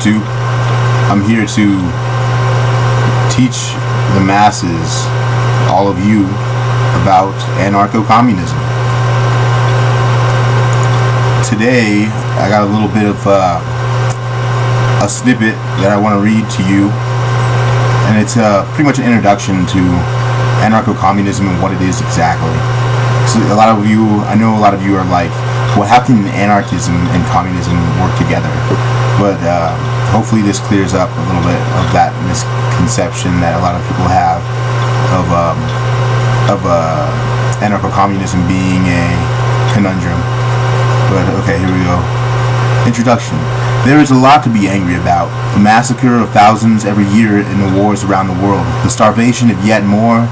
YouTube. I'm here to teach the masses, all of you, about anarcho-communism. Today, I got a little bit of a snippet that I want to read to you, and it's pretty much an introduction to anarcho-communism and what it is exactly. So I know a lot of you are like, well, how can anarchism and communism work together? But hopefully this clears up a little bit of that misconception that a lot of people have of anarcho-communism being a conundrum. But okay, here we go. Introduction. There is a lot to be angry about. The massacre of thousands every year in the wars around the world. The starvation of yet more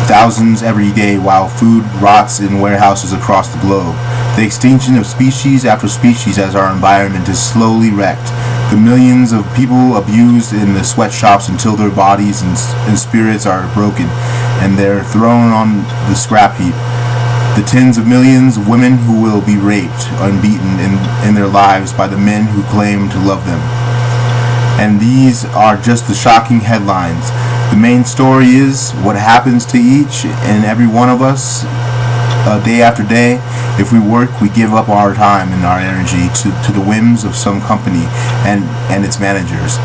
thousands every day while food rots in warehouses across the globe. The extinction of species after species as our environment is slowly wrecked. The millions of people abused in the sweatshops until their bodies and spirits are broken and they're thrown on the scrap heap. The tens of millions of women who will be raped and beaten in their lives by the men who claim to love them. And these are just the shocking headlines. The main story is what happens to each and every one of us day after day. If we work, we give up our time and our energy to the whims of some company and its managers.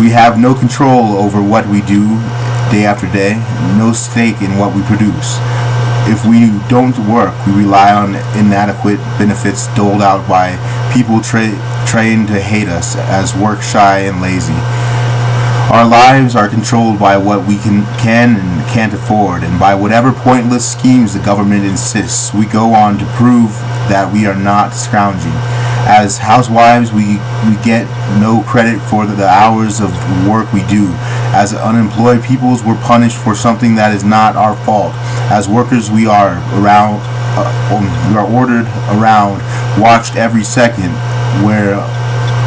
We have no control over what we do day after day, no stake in what we produce. If we don't work, we rely on inadequate benefits doled out by people trained to hate us as work-shy and lazy. Our lives are controlled by what we can and can't afford, and by whatever pointless schemes the government insists. We go on to prove that we are not scrounging. As housewives, we get no credit for the hours of work we do. As unemployed peoples, we're punished for something that is not our fault. As workers, we are ordered around, watched every second, where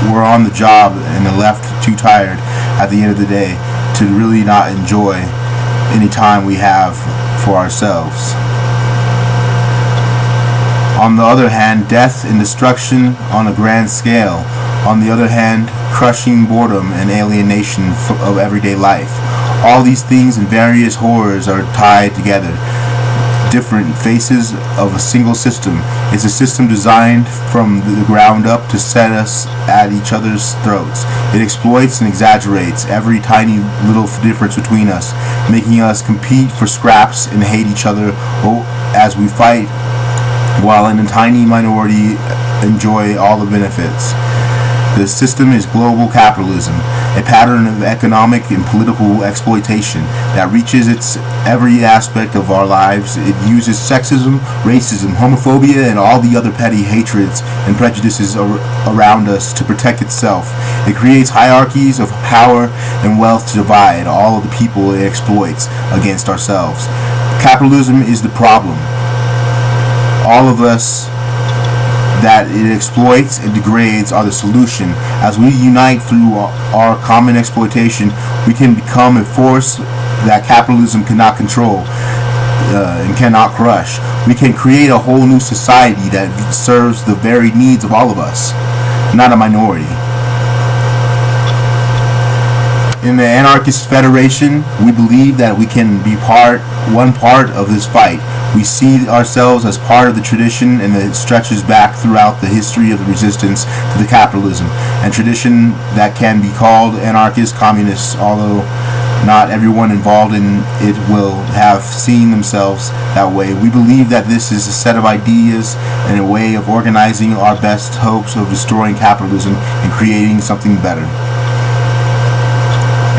we're on the job and are left too tired at the end of the day to really not enjoy any time we have for ourselves. On the other hand, death and destruction on a grand scale. On the other hand, crushing boredom and alienation of everyday life. All these things and various horrors are tied together. Different faces of a single system. It's a system designed from the ground up to set us at each other's throats. It exploits and exaggerates every tiny little difference between us, making us compete for scraps and hate each other as we fight, while in a tiny minority enjoy all the benefits. The system is global capitalism, a pattern of economic and political exploitation that reaches every aspect of our lives. It uses sexism, racism, homophobia, and all the other petty hatreds and prejudices around us to protect itself. It creates hierarchies of power and wealth to divide all of the people it exploits against ourselves. Capitalism is the problem. All of us that it exploits and degrades are the solution. As we unite through our common exploitation, we can become a force that capitalism cannot control and cannot crush. We can create a whole new society that serves the very needs of all of us, not a minority. In the Anarchist Federation, we believe that we can be one part of this fight. We see ourselves as part of the tradition, and it stretches back throughout the history of the resistance to the capitalism, and tradition that can be called anarchist communists, although not everyone involved in it will have seen themselves that way. We believe that this is a set of ideas and a way of organizing our best hopes of destroying capitalism and creating something better.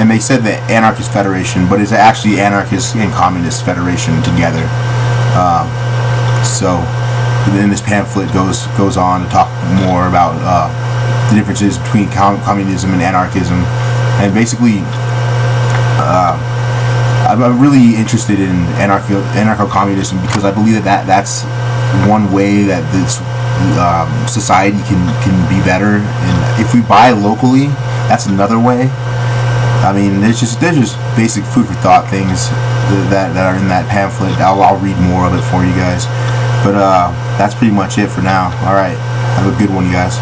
And they said the Anarchist Federation, but it's actually Anarchist and Communist Federation together. So then this pamphlet goes on to talk more about the differences between communism and anarchism, and basically I'm really interested in anarcho-communism because I believe that's one way that this society can be better. And if we buy locally, that's another way. I mean, there's just basic food for thought things that are in that pamphlet. I'll read more of it for you guys. But that's pretty much it for now. All right, have a good one, you guys.